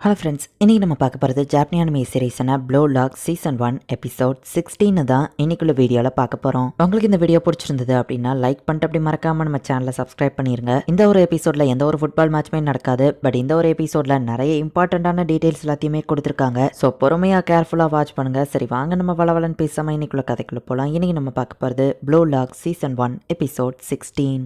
Hello friends, இன்றைக்கி நம்ம பார்க்க போகிறது ஜாப்பனீஸ் அனிமே சீரீஸான ப்ளூ லாக் சீசன் 1 எபிசோட் 16 தான் இன்னைக்குள்ள வீடியோவில் பார்க்க போகிறோம். உங்களுக்கு இந்த வீடியோ பிடிச்சிருந்தது அப்படின்னா லைக் பண்ணிட்டு அப்படி மறக்காமல் நம்ம சேனலை சப்ஸ்கிரைப் பண்ணிடுங்க. இந்த ஒரு எபிசோடில் எந்த ஒரு ஃபுட்பால் மேட்ச்மே நடக்காது. பட் இந்த ஒரு எபிசோடில் நிறைய இம்பார்ட்டண்ட்டான டீட்டெயில்ஸ் எல்லாத்தையுமே கொடுத்துருக்காங்க. ஸோ பொறுமையாக கேர்ஃபுல்லாக வாட்ச் பண்ணுங்கள். சரி வாங்க நம்ம வளவலன்னு பேசாமல் இன்னைக்குள்ள கதைக்குள்ளே போகலாம். இன்றைக்கி நம்ம பார்க்க போகிறது blue lock season 1 episode 16.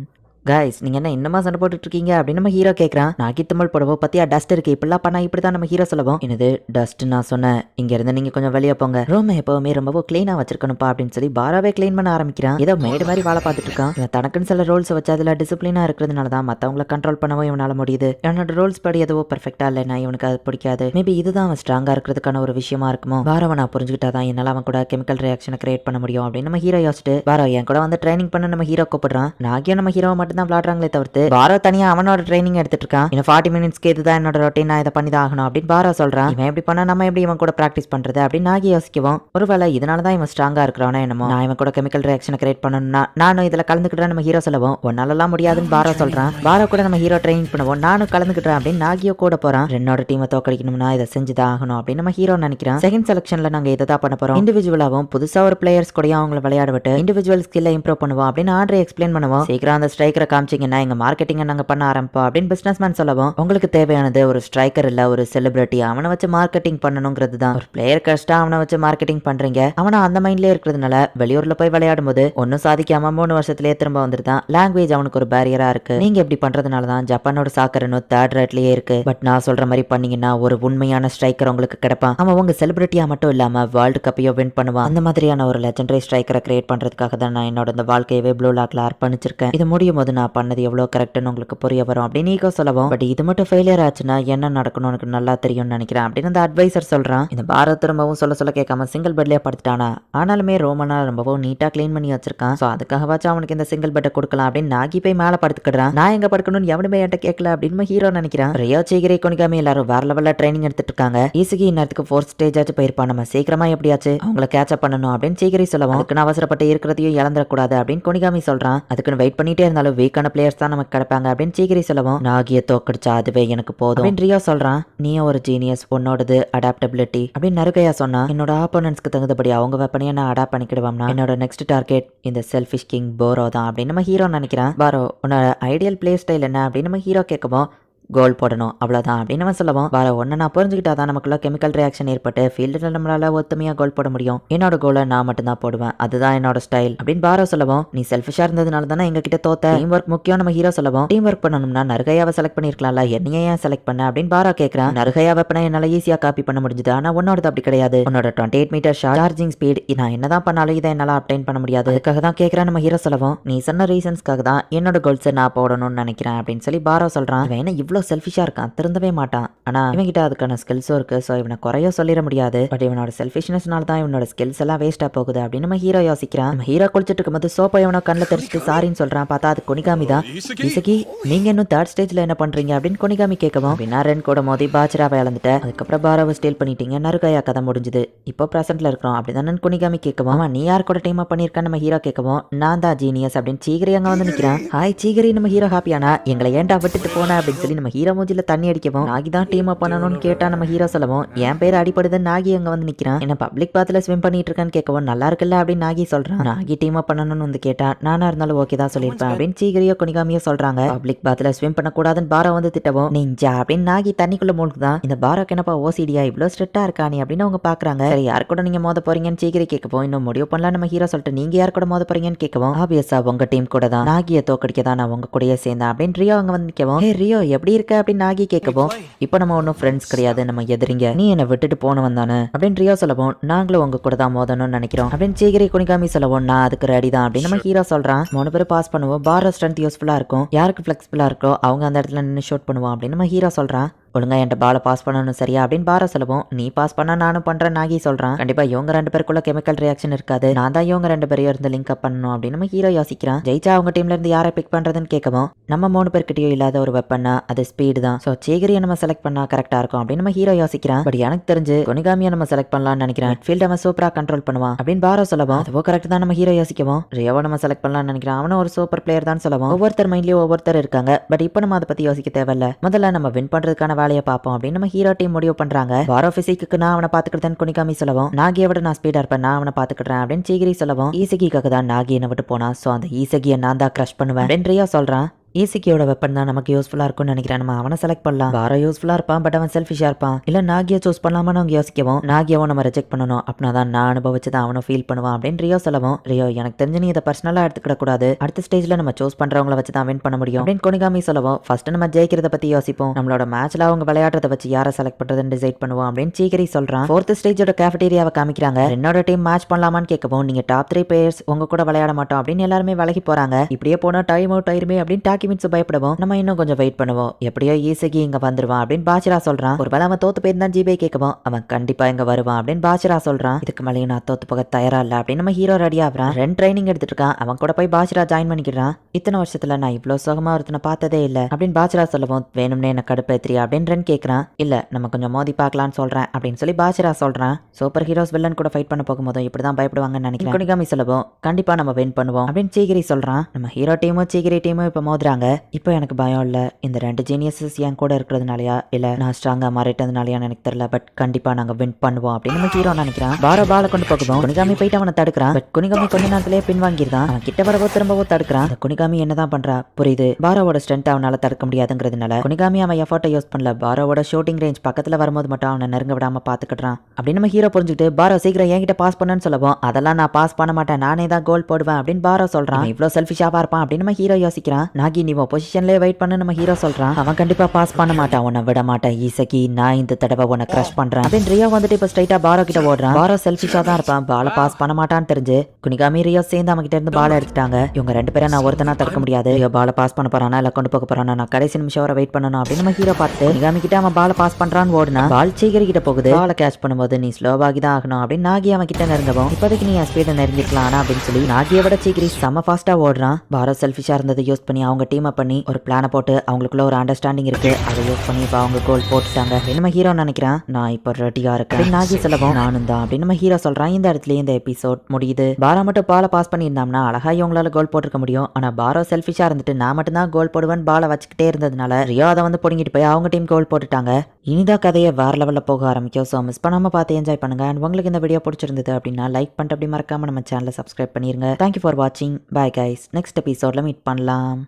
Guys, நீங்கள் என்ன இன்னமா சண்டை போட்டுட்டு இருக்கீங்க அப்படின்னு நம்ம ஹீரோ கேட்குறான். நான் கித்தமல் போடுவோம் பத்தியா டஸ்ட் இருக்கு, இப்படிலாம் பண்ணா இப்படி தான் நம்ம ஹீரோ சொல்லுவோம். என்னது டஸ்ட்? நான் சொன்னேன் இங்க இருந்து நீங்க கொஞ்சம் வெளியே போங்க. ரூமை எப்பவுமே ரொம்ப கிளீனா வச்சிருக்கணும்ப்பா அப்படின்னு சொல்லி பாராவே கிளீன் பண்ண ஆரம்பிக்கிறான். ஏதோ மேடு மாதிரி வேலை பார்த்துட்டு இருக்கான். இவன் தனக்குன்னு சில ரூல்ஸ் வச்சு அதில் டிசிப்ளினா இருக்கிறதுனால தான் மற்றவங்களை கண்ட்ரோல் பண்ணவும் இவனால முடியுது. என்னோட ரூல்ஸ் படி எதுவோ பெர்ஃபெக்டா இல்லைன்னா இவனுக்கு அது பிடிக்காது. மேபி இதுதான் அவன் ஸ்ட்ராங்கா இருக்கிறதுக்கான ஒரு விஷயமா இருக்குமோ. பாராவை நான் புரிஞ்சுக்கிட்டாதான் என்னால அவன் கூட கெமிக்கல் ரியாக்ஷனை கிரியேட் பண்ண முடியும் அப்படின்னு நம்ம ஹீரோ யோசிச்சுட்டு பாரா என் கூட வந்து ட்ரைனிங் பண்ண நம்ம ஹீரோ கூப்பிடுறான். நாகியா நம்ம ஹீரோவை மட்டும் தான் விளாடுறாங்களே தவிர்த்து பாரா தனியா அவனோட ட்ரைனிங் எடுத்துட்டு இருக்கான். இன்னும் 40 மினிட்ஸ்க்கு இதுதான் என்னோட ரொட்டீன், நான் இதை பண்ணி தான் ஆகணும் அப்படின்னு பாரா சொல்றான். இவன் எப்படி பண்ணா நம்ம எப்படி இவன் கூட பிராக்டிஸ் பண்றது அப்படின்னு நாகி யோசிக்கவும், ஒருவேளை இதனாலதான் இவன் ஸ்ட்ராங்கா இருக்கிறானோ என்னமோ. நான் இவன் கூட கெமிக்கல் ரியாக்ஷனை கிரியேட் பண்ணணும்னா நானும் இதுல கலந்துக்கிட்டேன் நம்ம ஹீரோ சொல்லவும், ஒன்னாலலாம் முடியாதுன்னு பாரா சொல்றான். பாரா கூட நம்ம ஹீரோ ட்ரைனிங் பண்ணுவோம், நானும் கலந்துக்கிட்டேன் அப்படின்னு நாகியோ கூட போறான். என்னோட டீமை தோக்கடிக்கணும்னா இதை செஞ்சுதான் ஆகணும் அப்படின்னு நம்ம ஹீரோ நினைக்கிறான். செகண்ட் செலக்ஷன்ல நாங்க இதை தான் பண்ண போறோம். இண்டிவிஜுவலாவும் புதுசா ஒரு பிளேயர்ஸ் கூட அவங்களை விளையாட விட்டு இண்டிவிஜுவல் ஸ்கில்ல இம்ப்ரூவ் பண்ணுவோம் அப்படின்னு ஆர்டரை எக்ஸ்பிளைன் பண்ணுவோம். சீக்கிரம் அந்த ஸ்ட்ரைக்கரை காமிச்சிங்கன்னா எங்க மார்க்கெட்டிங்கை நாங்க பண்ண ஆரம்பிப்போம் அப்படின்னு பிசினஸ் மேன் சொல்லவும், உங்களுக்கு தேவையானது ஒரு ஸ்ட்ரைக்கர் இல்ல ஒரு செலிபிரிட்டி, அவனை வச்சு மார்க்கெட்டிங் பண்ணணுங்கிறது தான். ஒரு பிளேயர் கஷ்டம் அவனை வச்சு மார்க்கெட்டிங் பண்றீங்க, அவனை அந்த மைண்ட்லயே இருக்கிறதுனால வெளியூர்ல போய் விளையாடும் போது ஒன்னும் சாதிக்காம 3 வருஷத்துலயே திரும்ப வந்துருதான். லாங்குவேஜ் அவனுக்கு ஒரு பேரியரா இருக்கு. நீங்க இப்படி பண்றதுனால தான் ஜப்பானோட சாக்கர் இன்னும் 3rd ரேட்லயே இருக்கு. பட் நான் சொல்ற மாதிரி பண்ணீங்கன்னா ஒரு உண்மையான ஸ்ட்ரைக்கர் உங்களுக்கு கிடைப்பான். அவன் உங்க செலிபிரிட்டியா மட்டும் இல்லாம வேர்ல்டு கப்பையோ வின் பண்ணுவான். அந்த மாதிரியான ஒரு லெஜெண்டரி ஸ்ட்ரைக்கரை கிரியேட் பண்றதுக்காக தான் நான் என்னோட இந்த வாழ்க்கையவே ப்ளூ லாக்ல அர்ப்பணிச்சிருக்கேன். இது முடியும் போது நான் பண்ணது எவ்வளவு கரெக்ட்னு உங்களுக்கு புரிய வரும் அப்படின்னு ஈகோ சொல்லவும், பட் இது மட்டும் ஃபெயிலியர் ஆச்சுன்னா என்ன நடக்கணும் எனக்கு நல்லா தெரியும்னு நினைக்கிறேன் அப்படின்னு அந்த அட்வைசர் சொல்றான். இந்த பாரத் திரும்பவும் சொல்ல கேட்காம சிங்கிள் பெட்லயே படுத்துட்டானா. ஆனாலுமே ரோமனா ரொம்பவும் நீட்டா கிளீன் பண்ணி வச்சிருக்கான். சோ அதுக்காகவாச்சும் அவனுக்கு இந்த சிங்கிள் பெட்டை கொடுக்கலாம் அப்படின்னு நாகி போய் மேல படுத்துக்கிடுறான். நான் எங்க படுக்கணும்னு எவனுமே என்கிட்ட கேட்கல அப்படின்னு ஹீரோ நினைக்கிறான். ரியோ சீகிரி கொனிகாமி எல்லாரும் வேற லெவல்ல ட்ரைனிங் எடுத்துட்டு இருக்காங்க. ஈஸிக்கு இன்னத்துக்கு 4th ஸ்டேஜ் ஆச்சு போயிருப்பான். நம்ம சீக்கிரமா எப்படியாச்சு அவங்களை கேட்சப் பண்ணணும் அப்படின்னு சீகிரி சொல்லவும், அதுக்குன்னு அவசரப்பட்டு இருக்கிறதையும் இழந்துடக்கூடாது அப்படின்னு கொனிகாமி சொல்றான். அதுக்குன்னு வெயிட் பண்ணிட்டே இருந்தாலும் வீக்கான பிளேயர்ஸ் தான் நமக்கு கிடைப்பாங்க அப்படின்னு சீகிரி சொல்லவும், நாகிய தோக்கடிச்சா அதுவே எனக்கு போதும் அப்படின்னு ரியோ சொல்றான். நீ ஒரு ஜீனியஸ், உன்னோடது அடாப்டபிலிட்டி அப்படின்னு நறுகையா சொன்னா, என்னோட ஆப்போனன்ட்ஸ்க்கு தகுந்தபடி அவங்க வெப்பனையை நான் அடாப்ட் பண்ணிக்கிடுவோம்னா என்னோட நெக்ஸ்ட் டார்கெட் இந்த செல்ஃபிஷ் கிங் போரோ தான் அப்படின்னு நம்ம ஹீரோ நினைக்கிறான். பாரோ உன்னோட ஐடியல் பிளே ஸ்டைல் என்ன அப்படின்னு நம்ம ஹீரோ கேட்கவும், கோல் போடணும் அவ்வளவுதான் அப்படின்னு நம்ம சொல்லவும், வர ஒன்னு நான் புரிஞ்சுக்கிட்டாதான் நமக்குள்ள கெமிக்கல் ரியாக்ஷன் ஏற்பட்டு ஃபீல்டில் நம்மளால ஒத்துமையா கோல் போட முடியும். என்னோட கோலை நான் மட்டும் தான் போடுவேன், அதுதான் என்னோட ஸ்டைல் அப்படின்னு பாரோ சொல்லவும், நீ செல்ஃபிஷா இருந்ததுனால தானே எங்க கிட்ட தோத்த. டீம் ஒர்க் முக்கியம் நம்ம ஹீரோ சொல்லவும், டீம் ஒர்க் பண்ணணும்னா நறுகையாவை செலக்ட் பண்ணிருக்கலாம்ல, என்னையே ஏன் செலக்ட் பண்ண அப்படின்னு பாரோ கேட்கறான். நறுகையா வெப்பனை என்னால ஈஸியா காப்பி பண்ண முடிஞ்சது, ஆனா உன்னோடது அப்படி கிடையாது. உன்னோட 28 மீட்டர் சார்ஜிங் ஸ்பீட் நான் என்னதான் பண்ணாலும் இதை என்னால அப்டைன் பண்ண முடியாது. அதுக்காக தான் கேட்கறேன் நம்ம ஹீரோ சொல்லவும், நீ சொன்ன ரீசன்ஸ்க்காக தான் என்னோட கோல்ஸை நான் போடணும்னு நினைக்கிறேன் அப்படின்னு சொல்லி பாரோ சொல்றான். இவன் என்ன இவ்வளவு செல்ஃபிஷா இருக்கான், திருந்தவே மாட்டான். ஆனா இவன் கிட்ட அதுக்கான ஸ்கில்ஸும் இருக்கு. சோ இவனை குறைய சொல்லிட முடியாது. பட் இவனோட செல்ஃபிஷ்னஸ்னால தான் இவனோட ஸ்கில்ஸ் எல்லாம் வேஸ்டா போகுது அப்படின்னு நம்ம ஹீரோ யோசிக்கிறான். நம்ம ஹீரோ குளிச்சிட்டு இருக்கும்போது சோப்பை இவனை கண்ணில் தெரிச்சிட்டு சாரின்னு சொல்றான். பார்த்தா அது கொனிகாமி தான். இசகி நீங்க இன்னும் 3rd ஸ்டேஜ்ல என்ன பண்றீங்க அப்படின்னு கொனிகாமி கேட்கவும், அப்படின்னா ரென் கூட மோதி பாச்சராவை இழந்துட்டு அதுக்கப்புறம் பாராவை ஸ்டீல் பண்ணிட்டீங்க, நறுகையா கதை முடிஞ்சது, இப்போ பிரசன்ட்ல இருக்கிறோம் அப்படிதான் கொனிகாமி கேட்கவும், நீ யார் கூட டீமா பண்ணிருக்கான்னு நம்ம ஹீரோ கேட்கவும், நான் தான் ஜீனியஸ் அப்படின்னு சீகிரி அங்க வந்து நிக்கிறான். ஹாய் சீகிரி நம்ம ஹீரோ ஹாப்பியானா, எங்களை ஏன்டா விட்டுட்டு போன அப்படின்னு சொல்லி நம்ம ஹீரோ மூஞ்சில தண்ணி அடிக்கவும், நாகி தான் டீம் அப் பண்ணணும்னு கேட்டா நம்ம ஹீரோ சொல்லவும், என் பேர் அடிப்படுது நாகி அங்க வந்து நிக்கிறான். என்ன பப்ளிக் பாத்துல ஸ்விம் பண்ணிட்டு இருக்கான்னு கேட்கவும், நல்லா இருக்குல்ல அப்படின்னு நாகி சொல்றான். நாகி டீம் அப் பண்ணணும்னு வந்து கேட்டா நானா இருந்தாலும் ஓகே தான் சொல்லியிருப்பேன் அப்படின்னு சீகிரியோ கொனிகாமியோ சொல்றாங்க. பப்ளிக் பாத்துல ஸ்விம் பண்ணக்கூடாதுன்னு பாரா வந்து திட்டவும், நிஞ்சா அப்படின்னு நாகி தண்ணிக்குள்ள மூழ்குதான். இந்த பாராக்கு என்னப்பா ஓசிடியா இவ்வளவு ஸ்ட்ரிக்டா இருக்கானே அப்படின்னு அவங்க பாக்குறாங்க. சரி யார் கூட நீங்க மோத போறீங்கன்னு சீகிரி கேட்கவும், இன்னும் முடிவு பண்ணலாம் நம்ம ஹீரோ சொல்லிட்டு, நீங்க யார் கூட மோத போறீங்கன்னு கேட்கவும், ஆபியஸா உங்க டீம் கூட தான், நாகியை தோக்கடிக்க தான் நான் உங்க கூடயே சேர்ந்தேன் அப்படின்னு ரியோ அங்க வந்து நிற்கவும், ஹே ரியோ எப்படி இருக்க அப்படின்னு நாகி கேட்கவும், இப்போ நம்ம ஒன்றும் ஃப்ரெண்ட்ஸ் கிடையாது, நம்ம எதிரிங்க, நீ என்னை விட்டுட்டு போனவன் தானே அப்படின்னு ரியோ சொல்லவும், நாங்களும் உங்க கூட தான் மோதணும்னு நினைக்கிறோம் அப்படின்னு சீகிரி கொனிகாமி சொல்லவும், நான் அதுக்கு ரெடி தான் அப்படின்னு நம்ம ஹீரோ சொல்றான். 3 பேரும் பாஸ் பண்ணுவோம், பாரோ ஸ்ட்ரென்த் யூஸ்ஃபுல்லா இருக்கும், யாருக்கு ஃபிளெக்சிபிளா இருக்கோ அவங்க அந்த இடத்துல நின்று ஷூட் பண்ணுவோம் அப்படின்னு நம்ம ஹீரோ சொல்றான். ஒழுங்கா என்கிட்ட பாலை பாஸ் பண்ணணும் சரியா அப்படின்னு பாரா சொல்லவும், நீ பாஸ் பண்ணா நானும் பண்றேன் நாகி சொல்றான். கண்டிப்பா இவங்க 2 பேருக்குள்ள கெமிக்கல் ரியாக்ஷன் இருக்காது, நான் தான் இவங்க 2 பேரையும் இருந்து லிங்க் அப் பண்ணணும் அப்படின்னு நம்ம ஹீரோ யோசிக்கிறான். ஜெயிச்சா அவங்க டீம்ல இருந்து யாரை பிக் பண்றதுன்னு கேட்கவும், நம்ம 3 பேர்கிட்டயும் இல்லாத ஒரு வெப்பன்னா அது ஸ்பீடு தான். சோ சீகிரியை நம்ம செலக்ட் பண்ணா கரெக்டா இருக்கும் அப்படின்னு நம்ம ஹீரோ யோசிக்கிறான். பட் எனக்கு தெரிஞ்சு கொனிகாமியை நம்ம செலக்ட் பண்ணலாம்னு நினைக்கிறேன், ஃபீல்ட் அவன் சூப்பரா கண்ட்ரோல் பண்ணுவான் அப்படின்னு பாரா சொல்லவும், அதுவோ கரெக்ட் தான் நம்ம ஹீரோ யோசிக்கவும், ரியோவை நம்ம செலக்ட் பண்ணலாம்னு நினைக்கிறேன், அவனும் ஒரு சூப்பர் பிளேயர் தான் சொல்லவும், ஒவ்வொருத்தர் மைண்ட்லயும் ஒவ்வொருத்தர் இருக்காங்க. பட் இப்போ நம்ம அதை பத்தி யோசிக்க தேவையில்ல, முதல்ல நம்ம வின் பண்றதுக்கான வேலையை பார்ப்போம் அப்படின்னு நம்ம ஹீரோ டீம் முடிவு பண்றாங்க. பாரோ பிசிக்கு நான் அவனை பாத்துக்கிட்டேன்னு குனிகாமி சொல்லவும், நாகியை விட நான் ஸ்பீடா இருப்பேன், நான் அவனை பாத்துக்கிட்டேன் அப்படின்னு சீகிரி சொல்லவும், ஈசகிக்காக தான் நாகி என்ன விட்டு போனா, சோ அந்த ஈசகியை நான் தான் கிரஷ் பண்ணுவேன் அப்படின்னு ரியா சொல்றான். ஈசிக்கியோட வெப்பன் தான் நமக்கு யூஸ்ஃபுல்லா இருக்கும்னு நினைக்கிறேன், நம்ம அவனை செலக்ட் பண்ணலாம். பாரோ யூஸ்ஃபுல்லா இருப்பான், பட் அவன் செல்ஃபிஷா இருப்பான். இல்ல நாகியை சூஸ் பண்ணலாமான்னு அவங்க யோசிக்கவும், நாகியவும் நம்ம ரிஜெக்ட் பண்ணணும், அப்படின்னா தான் நான் அனுபவிச்சுதான் அவனும் ஃபீல் பண்ணுவான் அப்படின்னு ரியோ சொல்லவும், ரியோ எனக்கு தெரிஞ்சு நீ இதை பர்சனலா எடுத்துக்கிட கூடாது, அடுத்த ஸ்டேஜ்ல நம்ம சூஸ் பண்றவங்கள வச்சு தான் வின் பண்ண முடியும் அப்படின்னு குனிகாமி சொல்லவும், ஃபர்ஸ்ட் நம்ம ஜெயிக்கிறத பத்தி யோசிப்போம், நம்மளோட மேட்ச்ல அவங்க விளையாடுறத வச்சு யாரை செலக்ட் பண்றதுன்னு டிசைட் பண்ணுவோம் அப்படின்னு சீக்கிரி சொல்றான். ஃபோர்த் ஸ்டேஜோட கேஃபடேரியாவை காமிக்கிறாங்க. என்னோட டீம் மேட்ச் பண்ணலாமான்னு கேட்கவும், நீங்க டாப் 3 பிளேயர்ஸ் உங்க கூட விளையாட மாட்டோம் அப்படின்னு எல்லாருமே விலகி போறாங்க. இப்படியே போனா டைம் அவுட் ஆயிருமே அப்படின்னு டாக்கிமின்ஸ் பயப்படவும், நம்ம இன்னும் கொஞ்சம் வெயிட் பண்ணுவோம், எப்படியோ ஈசகி இங்க வந்துருவான் அப்படின்னு பாச்சிரா சொல்றான். ஒருவேளை அவன் தோத்து போயிருந்தான் ஜிபே கேட்கவும், அவன் கண்டிப்பா இங்க வருவான் அப்படின்னு பாச்சிரா சொல்றான். இதுக்கு மேலேயும் நான் தோத்து போக தயாரா இல்ல அப்படின்னு நம்ம ஹீரோ ரெடி ஆகுறான். 2 ட்ரைனிங் எடுத்துட்டு இருக்கான். அவன் கூட போய் பாச்சிரா ஜாயின் பண்ணிக்கிறான். இத்தனை வருஷத்துல நான் இவ்வளவு சுகமா ஒருத்தனை பார்த்ததே இல்ல அப்படின்னு பாச்சிரா சொல்லவும், வேணும்னே என்ன கடுப்பேத்திரியா அப்படின்னு ரென் கேட்கறான். இல்ல நம்ம கொஞ்சம் மோதி பார்க்கலான்னு சொல்றேன் அப்படின்னு சொல்லி பாச்சிரா சொல்றான். சூப்பர் ஹீரோஸ் வில்லன் கூட ஃபைட் பண்ண போகும்போது இப்படிதான் பயப்படுவாங்கன்னு நினைக்கிறேன். குனிகாமி சொல்லவும், கண்டிப்பா நம்ம வின் பண்ணுவோம் அப்படின்னு சீகிரி சொல்றான். நம்ம ஹீரோ டீமும் சீகிரி டீமும் இப்ப மோதுறாங்க. இப்போ எனக்கு பயம் இல்ல, இந்த 2 ஜீனியஸஸ் என் கூட இருக்கிறதுனாலயா இல்ல நான் ஸ்ட்ராங்கா மாறிட்டதுனாலயான்னு எனக்கு தெரியல, பட் கண்டிப்பா நாங்க வின் பண்ணுவோம் அப்படின்னு நம்ம ஹீரோ நினைக்கிறான். பாரோ பால கொண்டு போகவும் குனிகாமி போயிட்டு அவனை தடுக்கிறான். பட் குனிகாமி கொஞ்ச நேரத்திலேயே பின்வாங்கிருக்கான். அவன் கிட்ட வரவோ திரும்பவோ தடுக்கிறான். குனிகாமி என்னதான் பண்றா புரியுது, பாரோவோட ஸ்ட்ரென்த் அவனால தடுக்க முடியாதுங்கிறதுனால குனிகாமி அவன் எஃபர்ட்டை யூஸ் பண்ணல, பாரோவோட ஷூட்டிங் ரேஞ்ச் பக்கத்துல வரும்போது மட்டும் அவனை நெருங்க விடாம பாத்துக்கிட்டான் அப்படின்னு நம்ம ஹீரோ புரிஞ்சுக்கிட்டு, பாரோ சீக்கிரம் என்கிட்ட பாஸ் பண்ணுன்னு சொல்லவும், அதெல்லாம் நான் பாஸ் பண்ண மாட்டேன், நானே தான் கோல் போடுவேன் அப்படின்னு பாரோ சொல்றான். இவ்வளவு செல்ஃபிஷாவா இருப்பான் அப்படின்னு நம்ம ஹீரோ யோசிக்கிறான். நாகி நீ பொசிஷன்லயே வெயிட் பண்ணு நம்ம ஹீரோ சொல்றான். அவன் கண்டிப்பா பாஸ் பண்ண மாட்டான், உன்னை விட மாட்டேன் ஈசகி, நான் இந்த தடவை உன்னை கிரஷ் பண்றேன் அப்படின்னு ரியோ வந்துட்டு இப்ப ஸ்ட்ரைட்டா பாரோ கிட்ட ஓடுறான். பாரோ செல்ஃபிஷா தான் இருப்பான், பால பாஸ் பண்ண மாட்டான்னு தெரிஞ்சு குனிகாமி ரியோ சேர்ந்து அவன் கிட்ட இருந்து பால எடுத்துட்டாங்க. இவங்க 2 பேரும் நான் ஒருத்தனா தடுக்க முடியாது, ரியோ பால பாஸ் பண்ண போறானா இல்ல கொண்டு போக போறானா, நான் கடைசி நிமிஷம் வரை வெயிட் பண்ணணும் அப்படின்னு நம்ம ஹீரோ பார்த்து குனிகாமி கிட்ட அவன் பால பாஸ் பண்றான்னு ஓடுனா, பால் சீக்கிரம் கிட்ட போகுது. பால கேட்ச் பண்ணும்போது நீ ஸ்லோவாகி தான் ஆகணும் அப்படின்னு நாகி அவன் கிட்ட நெருங்கவும், இப்போதைக்கு நீ என் ஸ்பீட நெருங்கிக்கலாம் அப்படின்னு சொல்லி நாகியை விட சீக்கிரி செம ஃபாஸ்டா ஓடுறான். பாரோ செல்ஃபிஷா இருந்ததை யூஸ் பண்ணி அவங்க டீமை பண்ணி ஒரு பிளான போட்டு அவங்களுக்குள்ள ஒரு அண்டர்ஸ்டாண்டிங் இருக்கு, அதை யூஸ் பண்ணி இப்போ அவங்க கோல் போட்டுட்டாங்க. நம்ம ஹீரோ நினைக்கிறான் நான் இப்போ ரெடியா இருக்கேன் நாகி சொல்லவும், நானும் தான் அப்படின்னு நம்ம ஹீரோ சொல்றான். இந்த இடத்துல இந்த எபிசோட் முடியுது. பாரோ மட்டும் பால பாஸ் பண்ணியிருந்தோம்னா அழகா இவங்களால கோல் போட்டிருக்க முடியும். ஆனா பாரோ செல்ஃபிஷா இருந்துட்டு நான் மட்டும் தான் கோல் போடுவேன் பால வச்சுக்கிட்டே இருந்ததுனால ரியோ அதை வந்து பிடிங்கிட்டு போய் அவங்க டீம் கோல் போட்டுட்டாங்க. இனிதான் கதையை வேற லெவல்ல போக ஆரம்பிக்கும். ஸோ மிஸ் பண்ணாம பார்த்து என்ஜாய் பண்ணுங்க. அண்ட் உங்களுக்கு இந்த வீடியோ பிடிச்சிருந்தது அப்படின்னா லைக் பண்ணிட்டு அப்படி மறக்காம நம்ம சேனலை சப்ஸ்கிரைப் பண்ணிருங்க. தேங்க்யூ ஃபார் வாட்சிங். பை கைஸ், நெக்ஸ்ட் எபிசோட்ல மீட் பண்ணலாம்.